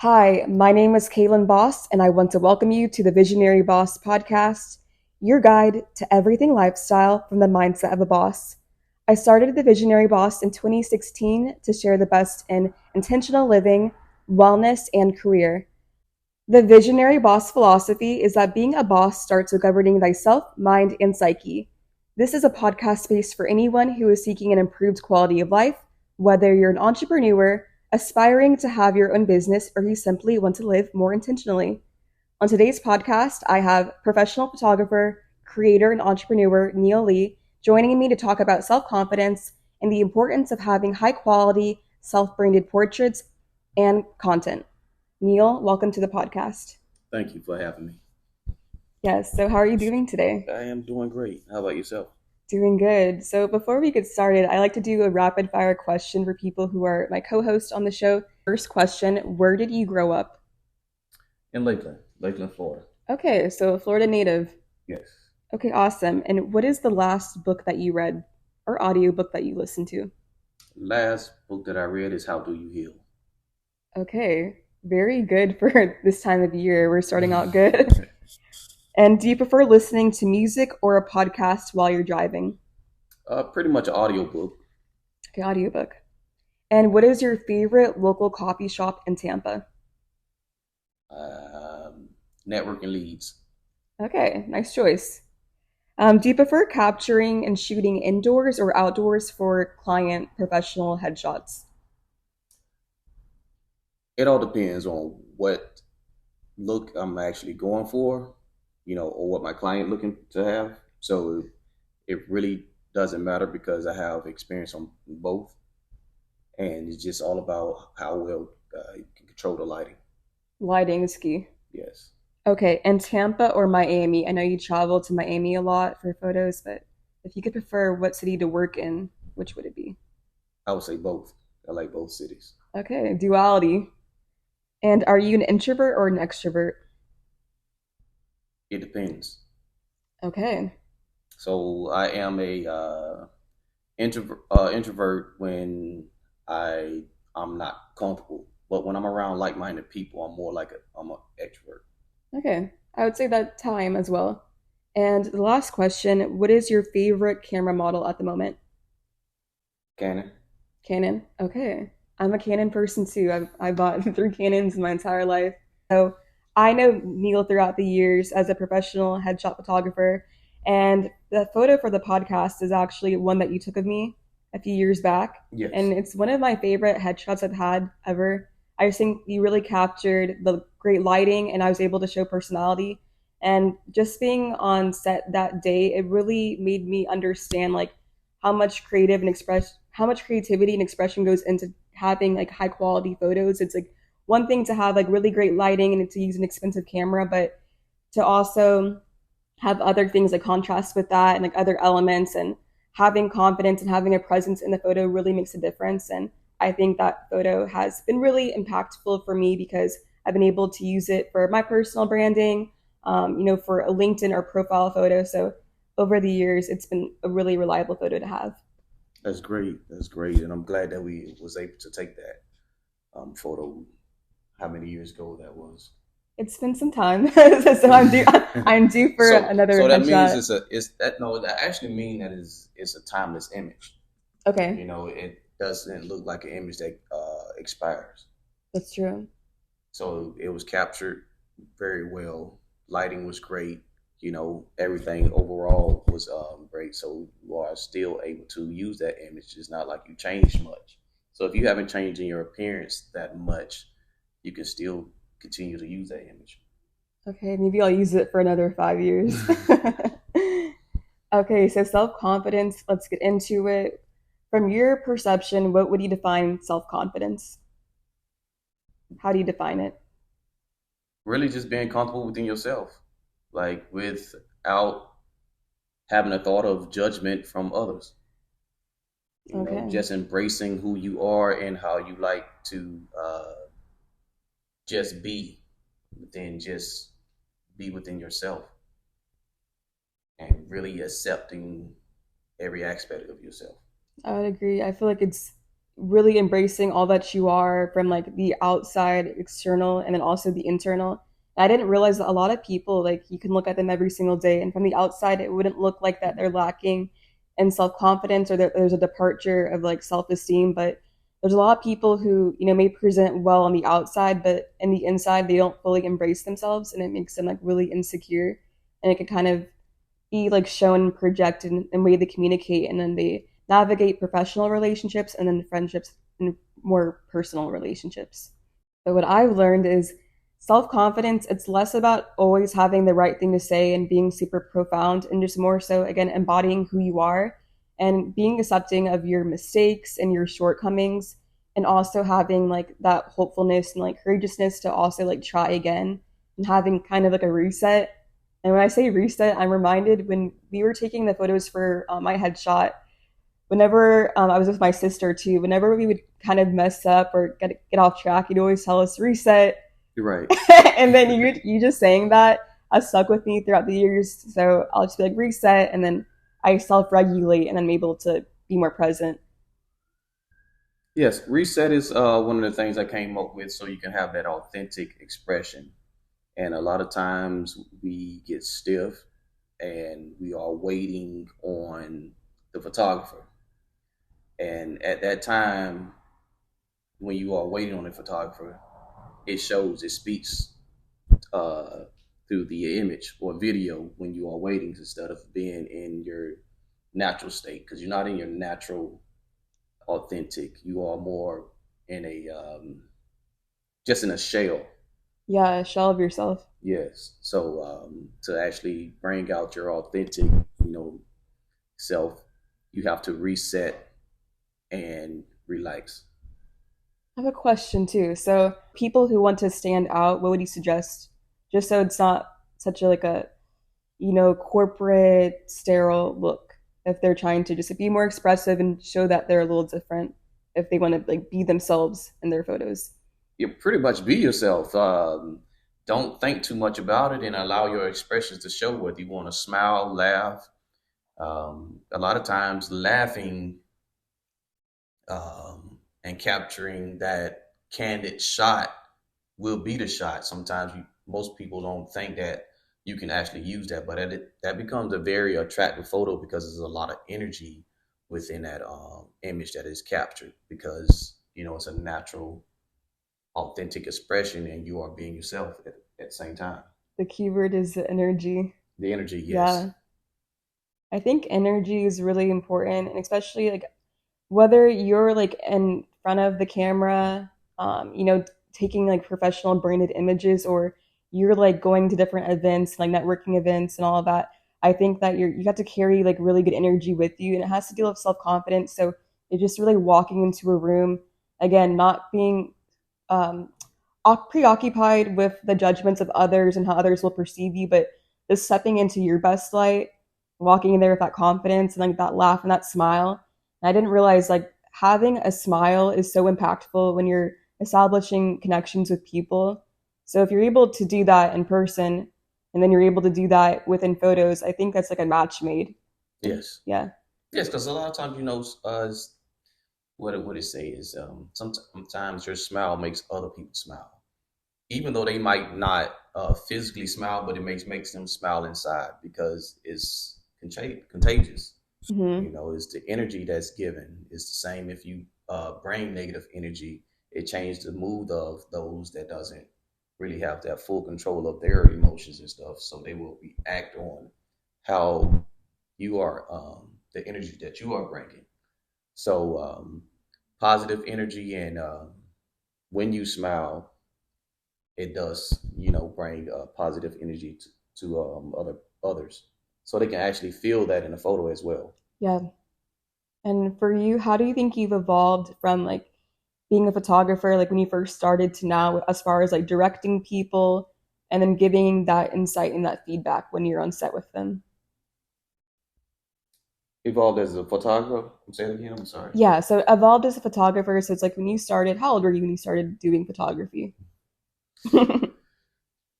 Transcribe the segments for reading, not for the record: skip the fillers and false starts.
Hi, my name is Kaylin Boss, and I want to welcome you to the Visionary Boss podcast, your guide to everything lifestyle from the mindset of a boss. I started the Visionary Boss in 2016 to share the best in intentional living, wellness, and career. The Visionary Boss philosophy is that being a boss starts with governing thyself, mind, and psyche. This is a podcast space for anyone who is seeking an improved quality of life, whether you're an entrepreneur, aspiring to have your own business, or you simply want to live more intentionally. On today's podcast, I have professional photographer, creator, and entrepreneur Neil Lee joining me to talk about self confidence and the importance of having high quality, self branded portraits and content. Neil, welcome to the podcast. Thank you for having me. Yes, so how are you doing today? I am doing great. How about yourself? Doing good. So before we get started, I like to do a rapid fire question for people who are my co-hosts on the show. First question, where did you grow up? In Lakeland, Florida. Okay, so a Florida native. Yes. Okay, awesome. And what is the last book that you read or audiobook that you listened to? Last book that I read is How Do You Heal? Okay, very good for this time of year. We're starting out good. And do you prefer listening to music or a podcast while you're driving? Pretty much an audiobook. Okay, audiobook. And what is your favorite local coffee shop in Tampa? Networking leads. Okay, nice choice. Do you prefer capturing and shooting indoors or outdoors for client professional headshots? It all depends on what look I'm actually going for, or what my client looking to have. So it really doesn't matter because I have experience on both, and it's just all about how well you can control the lighting. Lighting is key. Yes, Okay, and Tampa or Miami? I know you travel to Miami a lot for photos, but if you could prefer what city to work in, which would it be? I would say both. I like both cities. Okay, duality. And are you an introvert or an extrovert? It depends. Okay, So I am a introvert when I'm not comfortable, but when I'm around like-minded people, I'm an extrovert. okay. I would say that time as well. And the last question, what is your favorite camera model at the moment? Canon. Canon. Okay. I'm a Canon person too. I bought three Canons in my entire life. So I know Neil throughout the years as a professional headshot photographer. And the photo for the podcast is actually one that you took of me a few years back. Yes, And it's one of my favorite headshots I've had ever. I just think you really captured the great lighting and I was able to show personality. And just being on set that day, it really made me understand like how much creativity and expression goes into having like high quality photos. It's like one thing to have like really great lighting and to use an expensive camera, but to also have other things like contrast with that and like other elements and having confidence and having a presence in the photo really makes a difference. And I think that photo has been really impactful for me because I've been able to use it for my personal branding, for a LinkedIn or profile photo. So over the years, it's been a really reliable photo to have. that's great. That's great, and I'm glad that we was able to take that photo. How many years ago that was? It's been some time, so I'm due for So another that means headshot. it's that no that actually mean that is it's a timeless image. Okay, It doesn't look like an image that expires. that's true. So it was captured very well. Lighting was great. Everything overall was great. So you are still able to use that image. It's not like you changed much. So if you haven't changed in your appearance that much, you can still continue to use that image. Okay, maybe I'll use it for another 5 years. Okay, so self confidence. Let's get into it. From your perception, what would you define self confidence? How do you define it? Really, just being comfortable within yourself, like without having a thought of judgment from others. Okay, Just embracing who you are and how you like to just just be within yourself and really accepting every aspect of yourself. I would agree. I feel like it's really embracing all that you are from like the outside external and then also the internal. And I didn't realize that a lot of people, like, you can look at them every single day and from the outside it wouldn't look like that they're lacking in self-confidence or that there's a departure of like self-esteem, but there's a lot of people who, may present well on the outside, but in the inside they don't fully embrace themselves, and it makes them like really insecure, and it can kind of be like shown, projected in way they communicate, and then they navigate professional relationships and then friendships and more personal relationships. But what I've learned is self-confidence, it's less about always having the right thing to say and being super profound, and just more so again embodying who you are and being accepting of your mistakes and your shortcomings, and also having like that hopefulness and like courageousness to also like try again, and having kind of like a reset. And when I say reset, I'm reminded when we were taking the photos for my headshot, whenever I was with my sister too, whenever we would kind of mess up or get off track, you'd always tell us reset. You're right. And then you just saying that has stuck with me throughout the years. So I'll just be like reset, and then I self regulate, and then I'm able to be more present. Yes, reset is one of the things I came up with so you can have that authentic expression. And a lot of times we get stiff and we are waiting on the photographer. And at that time, when you are waiting on the photographer, it shows, it speaks uh, through the image or video when you are waiting instead of being in your natural state, because you're not in your natural authentic. You are more in a just in a shell. Yeah, a shell of yourself. Yes. So to actually bring out your authentic, self, you have to reset and relax. I have a question too. So people who want to stand out, what would you suggest? Just so it's not such a like a corporate sterile look, if they're trying to just be more expressive and show that they're a little different, if they want to like be themselves in their photos. You pretty much be yourself. Don't think too much about it and allow your expressions to show, whether you want to smile, laugh. A lot of times, laughing and capturing that candid shot will be the shot. Sometimes most people don't think that you can actually use that, but that becomes a very attractive photo because there's a lot of energy within that image that is captured, because it's a natural, authentic expression, and you are being yourself at the same time. The keyword is the energy. The energy, yes. Yeah. I think energy is really important, and especially like whether you're like in front of the camera, taking like professional branded images, or you're like going to different events, like networking events and all of that. I think that you have to carry like really good energy with you, and it has to deal with self confidence. So it's just really walking into a room, again, not being um, preoccupied with the judgments of others and how others will perceive you, but just stepping into your best light, walking in there with that confidence and like that laugh and that smile. And I didn't realize like having a smile is so impactful when you're establishing connections with people. So if you're able to do that in person and then you're able to do that within photos, I think that's like a match made. Yes. Yeah. Yes, because a lot of times, what it say is sometimes your smile makes other people smile, even though they might not physically smile, but it makes them smile inside because it's contagious. Hmm. It's the energy that's given. It's the same if you bring negative energy, it changes the mood of those that doesn't really have that full control of their emotions and stuff. So they will react on how you are, the energy that you are bringing. So positive energy, and when you smile, it does, bring positive energy to others, so they can actually feel that in a photo as well. Yeah. And for you, how do you think you've evolved from like being a photographer, like when you first started, to now, as far as like directing people and then giving that insight and that feedback when you're on set with them? Evolved as a photographer. Say it again. I'm sorry. Yeah, so evolved as a photographer. So it's like when you started, how old were you when you started doing photography?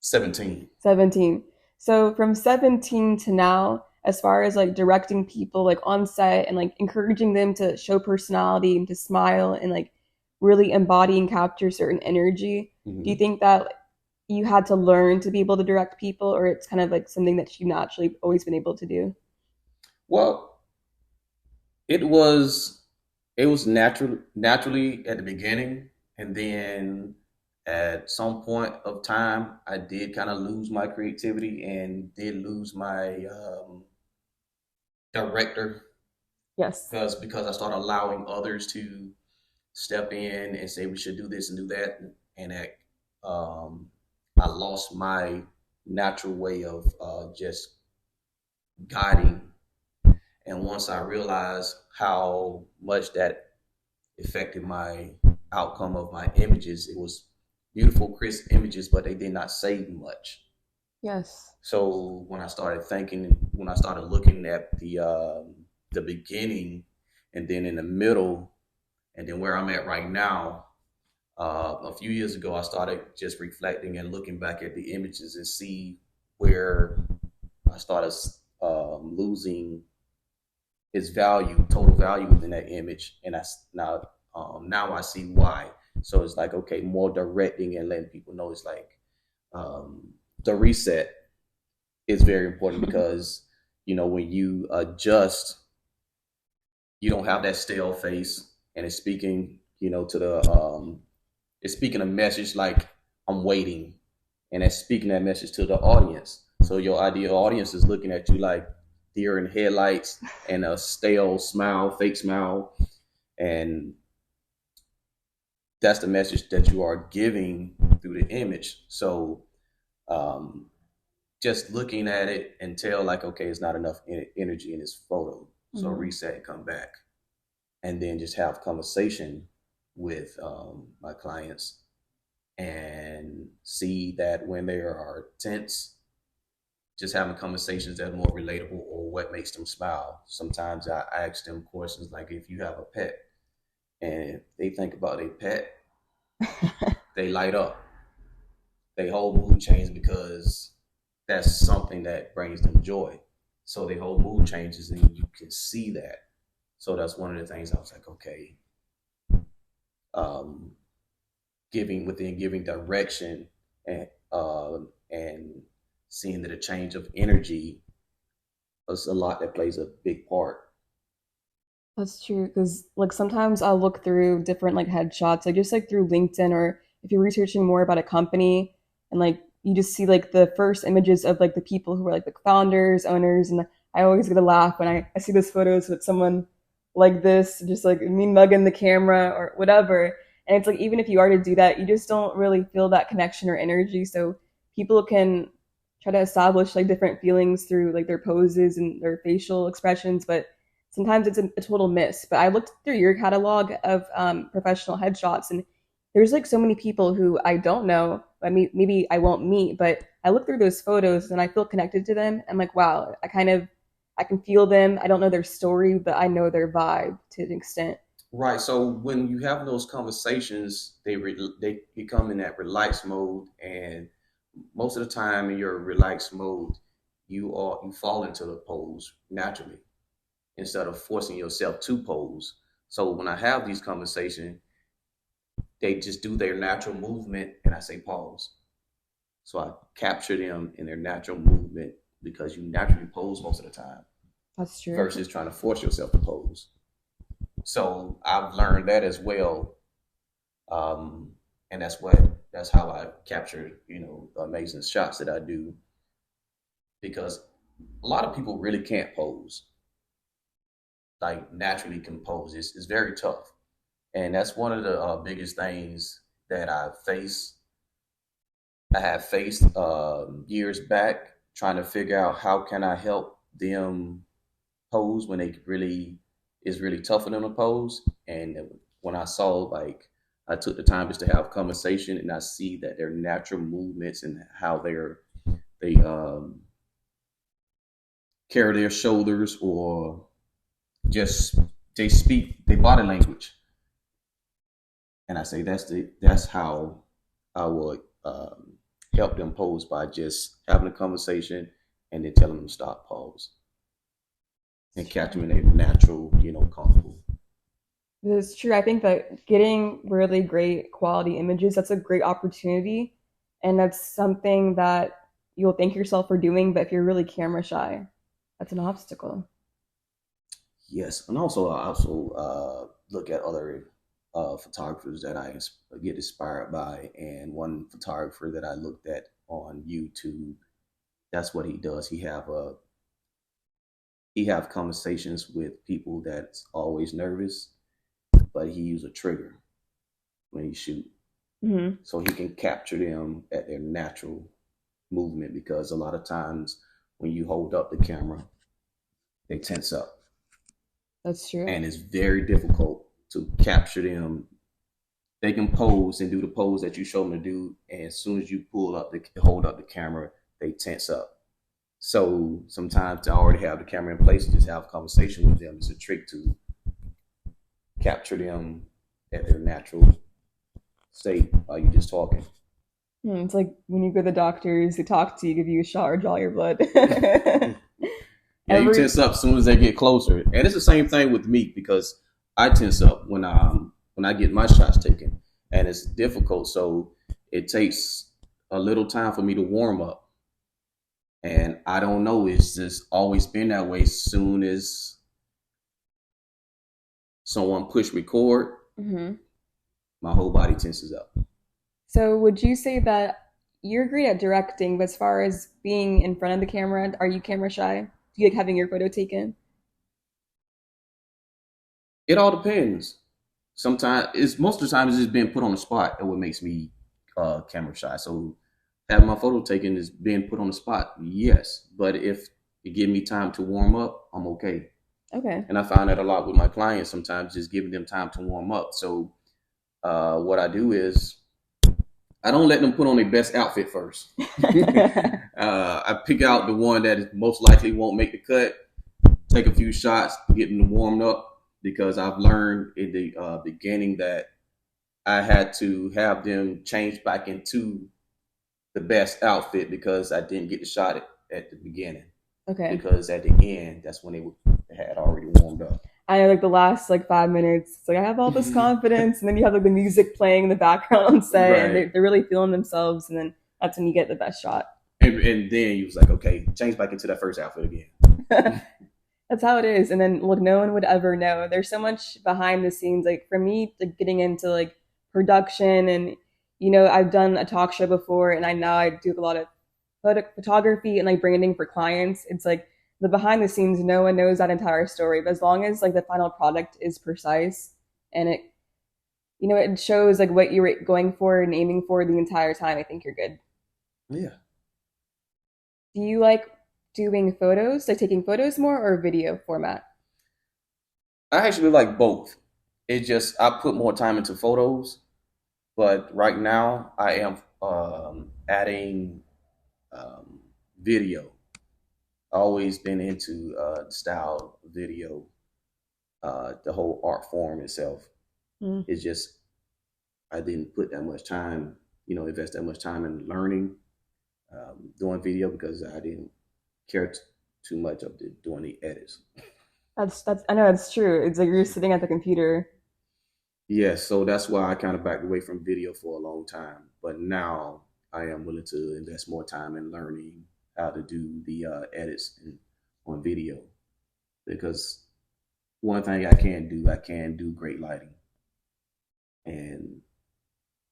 17. 17. So from 17 to now, as far as like directing people like on set and like encouraging them to show personality and to smile and like really embody and capture certain energy. Do you Hmm. think that you had to learn to be able to direct people, or it's kind of like something that you naturally always been able to do? Well, it was it was naturally at the beginning, and then at some point of time, I did kind of lose my creativity and did lose my director Yes. because I started allowing others to step in and say we should do this and do that, and that I lost my natural way of just guiding. And once I realized how much that affected my outcome of my images, it was beautiful, crisp images, but they did not say much. Yes. So when I started looking at the beginning, and then in the middle, and then where I'm at right now, a few years ago, I started just reflecting and looking back at the images and see where I started losing its value, total value within that image, and now I see why. So it's like, okay, more directing and letting people know it's like um, the reset is very important because when you adjust, you don't have that stale face, and it's speaking to the it's speaking a message like I'm waiting, and it's speaking that message to the audience. So your ideal audience is looking at you like deer in headlights and a stale smile, fake smile, and that's the message that you are giving through the image. So um, just looking at it and tell like, okay, it's not enough energy in this photo, so Mhm. reset and come back, and then just have conversation with my clients and see that when they are tense, just having conversations that are more relatable or what makes them smile. Sometimes I ask them questions like, if you have a pet and they think about a pet, they light up. They whole mood change because that's something that brings them joy. So their whole mood changes and you can see that. So that's one of the things I was like, okay, um, giving direction and and seeing that a change of energy is a lot that plays a big part. That's true because like sometimes I'll look through different like headshots, like just like through LinkedIn, or if you're researching more about a company and like you just see like the first images of like the people who are like the founders, owners, and I always get a laugh when I see those photos with someone like this, just like me mugging the camera or whatever. And it's like even if you are to do that, you just don't really feel that connection or energy. So people can try to establish like different feelings through like their poses and their facial expressions, but sometimes it's a total miss. But I looked through your catalog of professional headshots, and there's like so many people who I don't know. I mean, maybe I won't meet, but I look through those photos and I feel connected to them. I'm like, wow, I can feel them. I don't know their story, but I know their vibe to an extent. Right. So when you have those conversations, they become in that relaxed mode, and most of the time in your relaxed mode, you fall into the pose naturally instead of forcing yourself to pose. So when I have these conversations, they just do their natural movement, and I say pause. So I capture them in their natural movement because you naturally pose most of the time That's true. versus trying to force yourself to pose. So I've learned that as well, and that's how I capture the amazing shots that I do because a lot of people really can't pose like naturally compose. It's very tough, and that's one of the biggest things that I have faced years back, trying to figure out how can I help them pose when they really is really tough for them to pose. And when I saw like I took the time just to have conversation, and I see that their natural movements and how they carry their shoulders or just they speak their body language, and I say that's how I would help them pose by just having a conversation and then telling them to stop, pause. and catch them in a natural, comfortable. It's true. I think that getting really great quality images, that's a great opportunity. And that's something that you'll thank yourself for doing. But if you're really camera shy, that's an obstacle. Yes, and also I also look at other photographers that I get inspired by, and one photographer that I looked at on YouTube. That's what he does. He have conversations with people that's always nervous, but he use a trigger when he shoot, Hmm. so he can capture them at their natural movement. Because a lot of times when you hold up the camera, they tense up, That's true. and it's very difficult to capture them. They can pose and do the pose that you show them to do, and as soon as you hold up the camera, they tense up. So sometimes to already have the camera in place and just have a conversation with them is a trick to capture them at their natural state while you're just talking. It's like when you go to the doctors, they talk to you, give you a shot, or draw your blood. Yeah, you Every tense up as soon as they get closer, and it's the same thing with me because I tense up when I get my shots taken, and it's difficult. So it takes a little time for me to warm up, and I don't know. It's just always been that way. Soon as someone push record, Mhm. my whole body tenses up. So would you say that you're great at directing, but as far as being in front of the camera, are you camera shy? Do you like having your photo taken? It all depends. Sometimes it's most of the time it's just being put on the spot that what makes me camera shy. So having my photo taken is being put on the spot, yes. But if it give me time to warm up, I'm okay. Okay. And I find that a lot with my clients. Sometimes just giving them time to warm up. So what I do is I don't let them put on their best outfit first. I pick out the one that is most likely won't make the cut. Take a few shots, get them warmed up, because I've learned in the beginning that I had to have them change back into the best outfit because I didn't get the shot at the beginning. Okay. Because at the end, that's when they had already warmed up. I know, like the last like 5 minutes, it's like I have all this confidence, and then you have like the music playing in the background on set, and Right. they're really feeling themselves, and then that's when you get the best shot. And then you was like, okay, change back into that first outfit again. That's how it is. And then look, no one would ever know. There's so much behind the scenes. Like for me, like getting into like production and I've done a talk show before, and I do a lot of photography and like branding for clients. It's like the behind the scenes, no one knows that entire story. But as long as like the final product is precise and it shows like what you're going for and aiming for the entire time, I think you're good. Yeah. Do you like doing photos, like taking photos more or video format? I actually like both. It just I put more time into photos, but right now I am adding um, video. Always been into style video. The whole art form itself Mm. is just I didn't put that much time, invest that much time in learning doing video because I didn't care too much of doing the edits. That's I know that's true. It's like you're sitting at the computer. Yeah, so that's why I kind of backed away from video for a long time. But now I am willing to invest more time in learning how to do the edits on video, because one thing I can do great lighting, and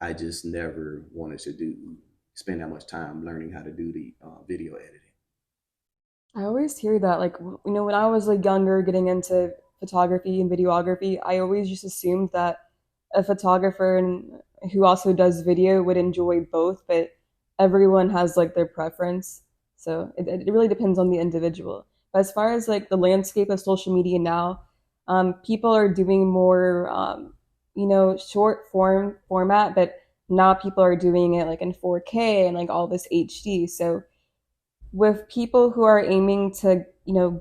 I just never wanted to spend that much time learning how to do the video editing. I always hear that, like when I was like younger, getting into photography and videography, I always just assumed that a photographer and who also does video would enjoy both, but everyone has like their preference. So it really depends on the individual. But as far as like the landscape of social media now, people are doing more, short format, but now people are doing it like in 4K and like all this HD. So with people who are aiming to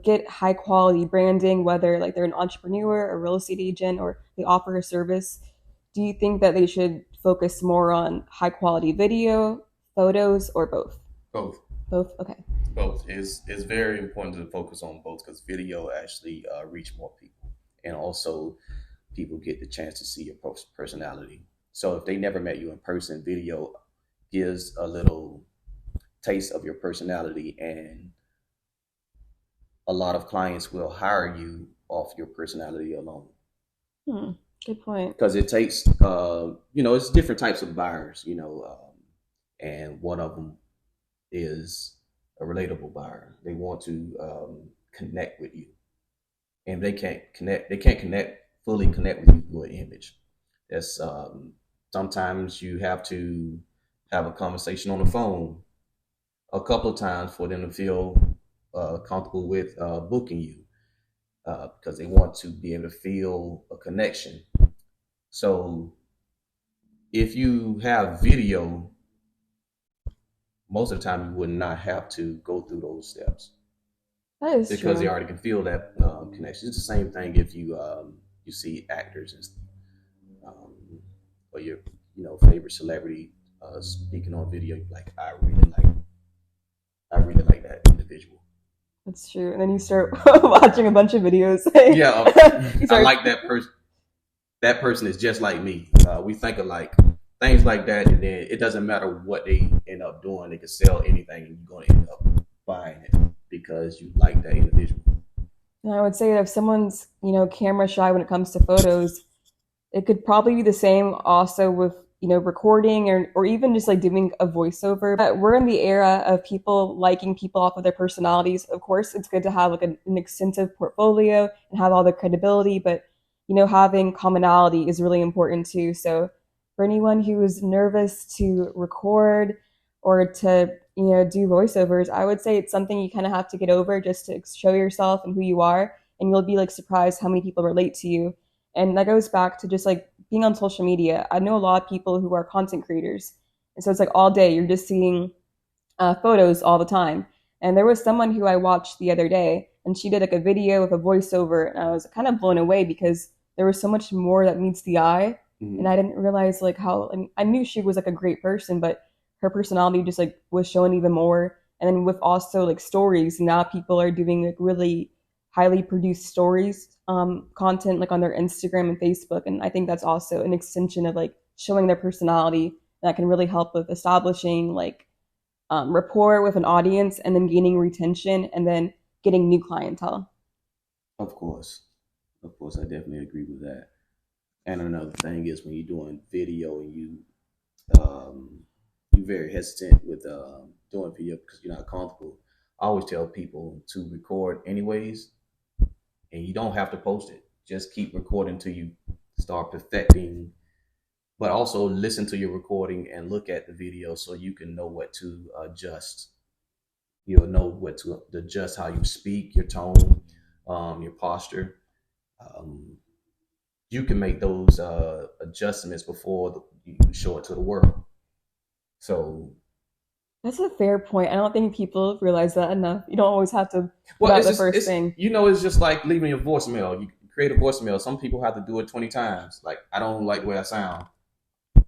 get high quality branding, whether like they're an entrepreneur, a real estate agent, or they offer a service, do you think that they should focus more on high quality video, photos, or both? Both. Both. Okay. both. It's very important to focus on both because video actually reach more people, and also people get the chance to see your personality. So if they never met you in person, video gives a little taste of your personality, and a lot of clients will hire you off your personality alone. Hmm. Good point. Because it takes, it's different types of buyers, and one of them is a relatable buyer. They want to connect with you, and they can't connect. They can't fully connect with you through an image. That's sometimes you have to have a conversation on the phone a couple of times for them to feel comfortable with booking you, because they want to be able to feel a connection. So if you have video, most of the time you would not have to go through those steps That is because true. they already can feel that connection. It's the same thing if you see actors and um, or your favorite celebrity speaking on video. Like I really like that individual. That's true. And then you start watching a bunch of videos. Yeah, You I start, like that person. That person is just like me. We think alike. Things like that, and then it doesn't matter what they end up doing. They can sell anything, and you're going to end up buying it because you like that individual. and I would say that if someone's, camera shy when it comes to photos, it could probably be the same also with, recording or even just like doing a voiceover. But we're in the era of people liking people off of their personalities. Of course, it's good to have like an extensive portfolio and have all the credibility, but having commonality is really important too. So for anyone who is nervous to record or to, do voiceovers, I would say it's something you kind of have to get over just to show yourself and who you are. And you'll be like surprised how many people relate to you. And that goes back to just like being on social media. I know a lot of people who are content creators. And so it's like all day you're just seeing photos all the time. And there was someone who I watched the other day, and she did like a video with a voiceover, and I was kind of blown away because there was so much more that meets the eye, and Mm-hmm. I didn't realize like how. And I knew she was like a great person, but her personality just like was showing even more. And then with also like stories, now people are doing like really highly produced stories, content like on their Instagram and Facebook, and I think that's also an extension of like showing their personality that can really help with establishing like rapport with an audience and then gaining retention and then getting new clientele. Of course, I definitely agree with that. And another thing is when you're doing video and um, you're very hesitant with doing video because you're not comfortable. I always tell people to record anyways, and you don't have to post it. Just keep recording till you start perfecting, but also listen to your recording and look at the video so you can know what to adjust. You'll know what to adjust, how you speak, your tone, your posture. Um, you can make those adjustments before you show it to the world. So, That's a fair point. I don't think people realize that enough. You don't always have to put well, out it's the just first thing. it's just like leaving a voicemail. You create a voicemail. Some people have to do it 20 times. Like I don't like the way I sound,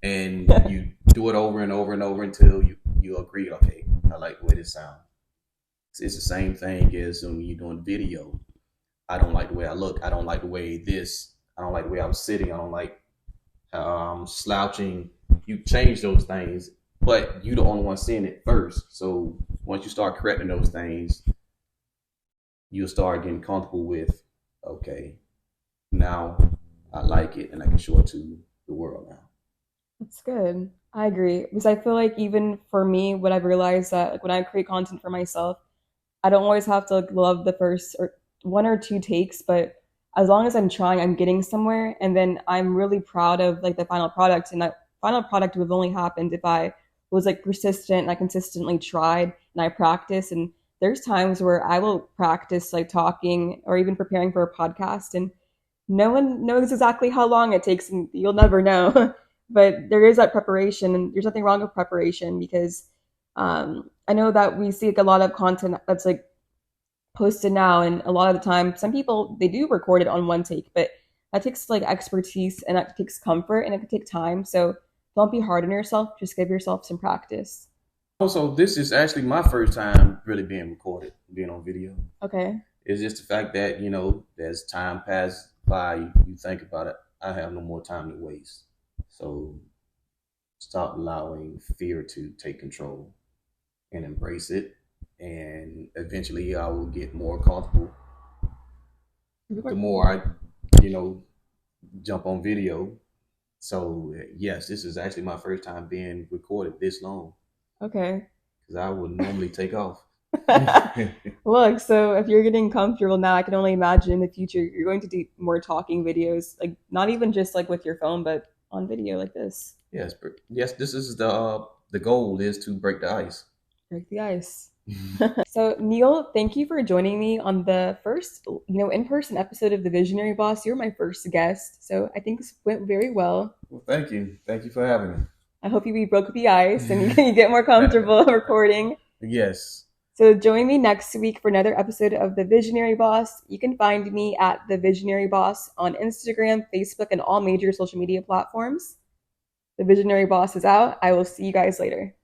and you do it over and over and over until you agree. Okay, I like the way this sounds. It's the same thing as when you're doing video. I don't like the way I look. I don't like the way this. I don't like the way I'm sitting. I don't like slouching. You change those things, but you the only one seeing it first. So once you start correcting those things, you'll start getting comfortable with, okay, now I like it and I can show it to the world now. That's good. I agree because I feel like even for me, what I've realized that like when I create content for myself, I don't always have to like, love the first or one or two takes, but as long as I'm trying, I'm getting somewhere, and then I'm really proud of like the final product. And that final product would have only happened if I was like persistent and I consistently tried and I practiced. And there's times where I will practice like talking or even preparing for a podcast, and no one knows exactly how long it takes, and you'll never know. But there is that preparation, and there's nothing wrong with preparation because I know that we see like a lot of content that's like posted now, and a lot of the time some people they do record it on one take, but that takes like expertise and that takes comfort and it can take time. So don't be hard on yourself, just give yourself some practice. Also, this is actually my first time really being recorded, being on video. Okay. It's just the fact that, as time passes by, you think about it, I have no more time to waste. So stop allowing fear to take control and embrace it. And eventually I will get more comfortable the more I, jump on video. So yes, this is actually my first time being recorded this long. Okay. Because I would normally take off. Look, so if you're getting comfortable now, I can only imagine in the future you're going to do more talking videos, like not even just like with your phone, but on video like this. Yes, this is the goal is to break the ice. Break the ice. So Neil, thank you for joining me on the first, in-person episode of The Visionary Boss. You're my first guest, so I think this went very well. Well, thank you. Thank you for having me. I hope we broke the ice and you get more comfortable recording. Yes. So join me next week for another episode of The Visionary Boss. You can find me at The Visionary Boss on Instagram, Facebook, and all major social media platforms. The Visionary Boss is out. I will see you guys later.